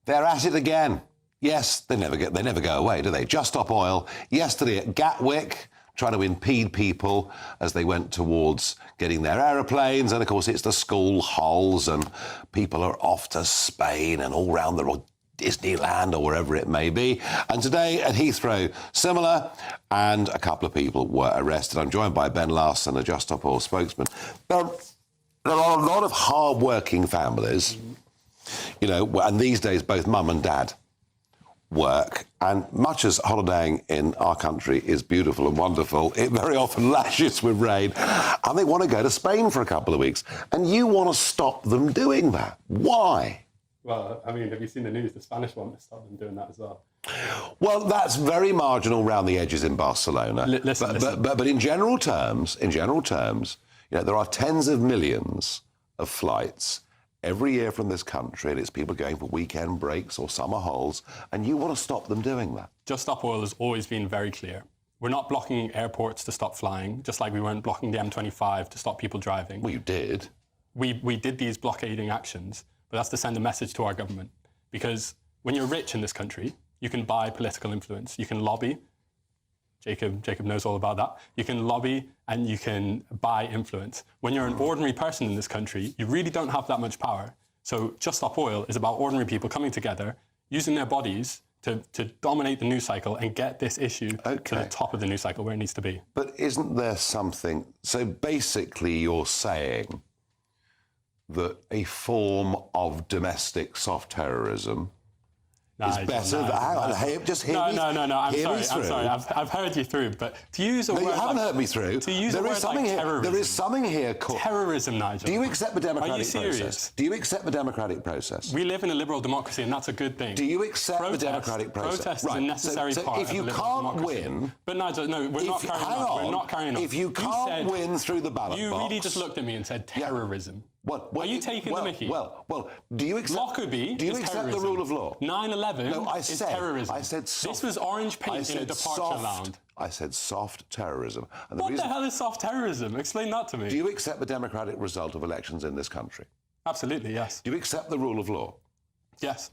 They're at it again. Yes, they never go away, do they? Just Stop Oil, yesterday at Gatwick, trying to impede people as they went towards getting their aeroplanes. And, of course, it's the school holes and people are off to Spain and all round the world, Disneyland or wherever it may be. And today at Heathrow, similar, and a couple of people were arrested. I'm joined by Ben Larsen, a Just Stop Oil spokesman. There are a lot of hard-working families, you know, and these days both mum and dad work, and much as holidaying in our country is beautiful and wonderful, it very often lashes with rain, and they want to go to Spain for a couple of weeks, and you want to stop them doing that. Why? Well, I mean, have you seen the news? The Spanish want to stop them doing that as well. Well, that's very marginal around the edges in Barcelona. Listen. But in general terms, you know, there are tens of millions of flights every year from this country, and it's people going for weekend breaks or summer holes, and you want to stop them doing that. Just Stop Oil has always been very clear. We're not blocking airports to stop flying, just like we weren't blocking the M25 to stop people driving. Well, you did. We did these blockading actions, but that's to send a message to our government. Because when you're rich in this country, you can buy political influence. You can lobby. Jacob knows all about that. You can lobby and you can buy influence. When you're an ordinary person in this country, you really don't have that much power. So Just Stop Oil is about ordinary people coming together, using their bodies to dominate the news cycle and get this issue to the top of the news cycle where it needs to be. But isn't there something... So basically you're saying that a form of domestic soft terrorism is better than... Just hear me. No. I'm sorry. I've heard you through, but to use a word... No, you haven't heard me through. To use a word like terrorism. There is something here called... Terrorism, Nigel. Do you accept the democratic process? Are you serious? Do you accept the democratic process? We live in a liberal democracy, and that's a good thing. Do you accept the democratic process? Protest is a necessary part if you of a liberal can't democracy. win... But Nigel, no, we're not carrying on. If you can't win through the ballot box... You really just looked at me and said terrorism. Are you taking the mickey? Well, do you accept... Lockerbie do you accept the rule of law? 9/11 is terrorism. I said soft. This was orange paint in a departure lounge. I said soft terrorism. And what the hell is soft terrorism? Explain that to me. Do you accept the democratic result of elections in this country? Absolutely, yes. Do you accept the rule of law? Yes.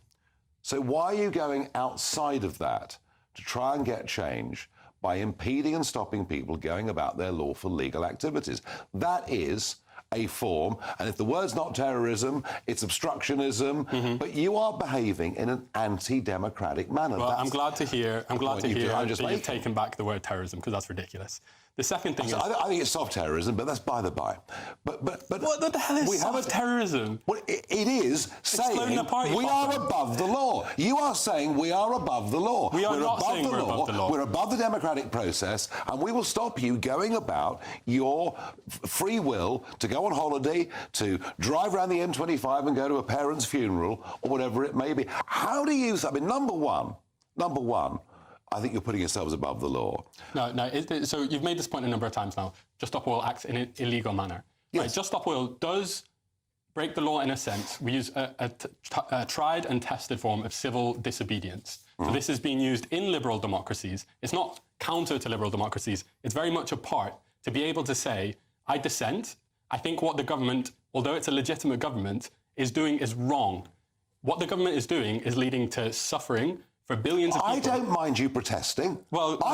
So why are you going outside of that to try and get change by impeding and stopping people going about their lawful legal activities? That is a form, and if the word's not terrorism, it's obstructionism, but you are behaving in an anti-democratic manner. Well, I'm glad to hear that you've taken back the word terrorism, because that's ridiculous. The second thing is... I think it's soft terrorism, but that's by the by. But what the hell is soft terrorism? Well, it is saying we are above the law. You are saying we are above the law. We are not saying we're above the law. We're above the democratic process, and we will stop you going about your free will to go on holiday, to drive around the M25 and go to a parent's funeral, or whatever it may be. How do you... I mean, number one, I think you're putting yourselves above the law. No. So you've made this point a number of times now. Just Stop Oil acts in an illegal manner. Yes. Right, Just Stop Oil does break the law in a sense. We use a tried and tested form of civil disobedience. So this is being used in liberal democracies. It's not counter to liberal democracies. It's very much a part to be able to say, I dissent. I think what the government, although it's a legitimate government, is doing is wrong. What the government is doing is leading to suffering for billions of people. I don't mind you protesting. Well, No.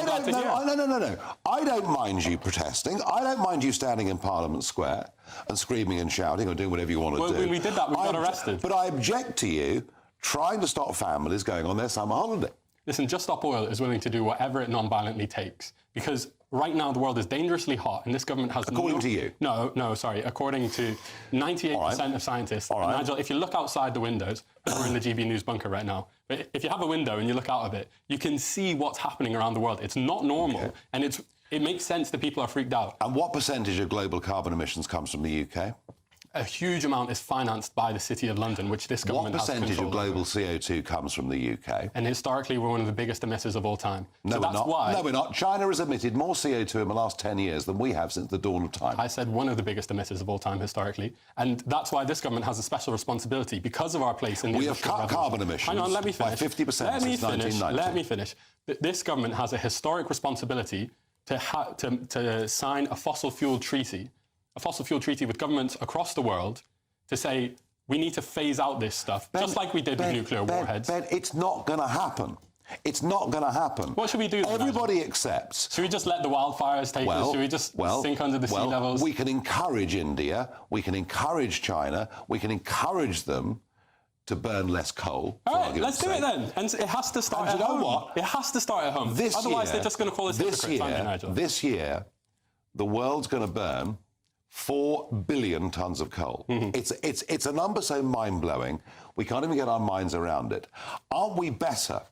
I don't mind you protesting. I don't mind you standing in Parliament Square and screaming and shouting or doing whatever you want to do. Well, when we did that, we got arrested. But I object to you trying to stop families going on their summer holiday. Listen, Just Stop Oil is willing to do whatever it non-violently takes, because right now the world is dangerously hot and this government has... According to you? No, sorry. According to 98% of scientists. All right. Nigel, if you look outside the windows, we're in the GB News bunker right now, but if you have a window and you look out of it, you can see what's happening around the world. It's not normal, and it makes sense that people are freaked out. And what percentage of global carbon emissions comes from the UK? A huge amount is financed by the City of London, which this government has control over. What percentage of global CO2 comes from the UK? And historically, we're one of the biggest emitters of all time. No, we're not. China has emitted more CO2 in the last 10 years than we have since the dawn of time. I said one of the biggest emitters of all time historically. And that's why this government has a special responsibility, because of our place in the... We have cut carbon emissions Hang on, let me finish. by 50% since 1990. Let me finish. This government has a historic responsibility to sign a fossil fuel treaty with governments across the world to say we need to phase out this stuff, just like we did with nuclear warheads. Ben, it's not going to happen. It's not going to happen. What should we do then, Everybody accepts. Should we just let the wildfires take us? Should we just sink under the sea levels? We can encourage India. We can encourage China. We can encourage them to burn less coal. All right, let's do it then. And it has to start at home. You know what? It has to start at home. Otherwise, they're just going to call us hypocrites, aren't they, Nigel? This year, the world's going to burn 4 billion tons of coal. It's a number so mind-blowing, we can't even get our minds around it. Aren't we better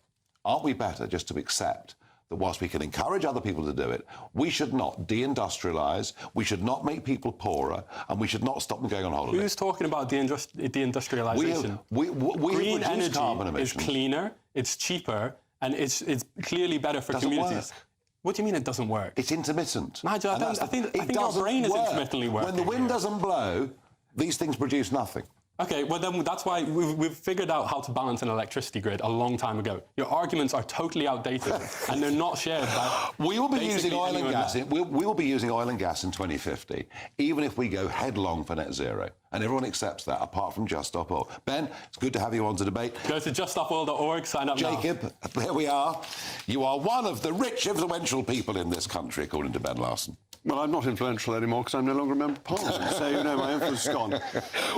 just to accept that whilst we can encourage other people to do it, we should not deindustrialise, we should not make people poorer, and we should not stop them going on holiday. Who's talking about deindustrialisation? Green energy carbon is emissions. cleaner, it's cheaper, and it's clearly better for communities. Work. What do you mean it doesn't work? It's intermittent. Nigel, I think your brain is intermittently working. When the wind doesn't blow, these things produce nothing. Okay, well then that's why we've figured out how to balance an electricity grid a long time ago. Your arguments are totally outdated and they're not shared by We will be using oil and gas. left. We will be using oil and gas in 2050, even if we go headlong for net zero. And everyone accepts that, apart from Just Stop Oil. Ben, it's good to have you on to debate. Go to juststopoil.org, sign up now. Jacob, there we are. You are one of the rich, influential people in this country, according to Ben Larsen. Well, I'm not influential anymore because I'm no longer a member of Parliament, so, you know, my influence is gone.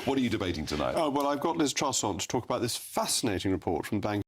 What are you debating tonight? Well, I've got Liz Truss on to talk about this fascinating report from the Bank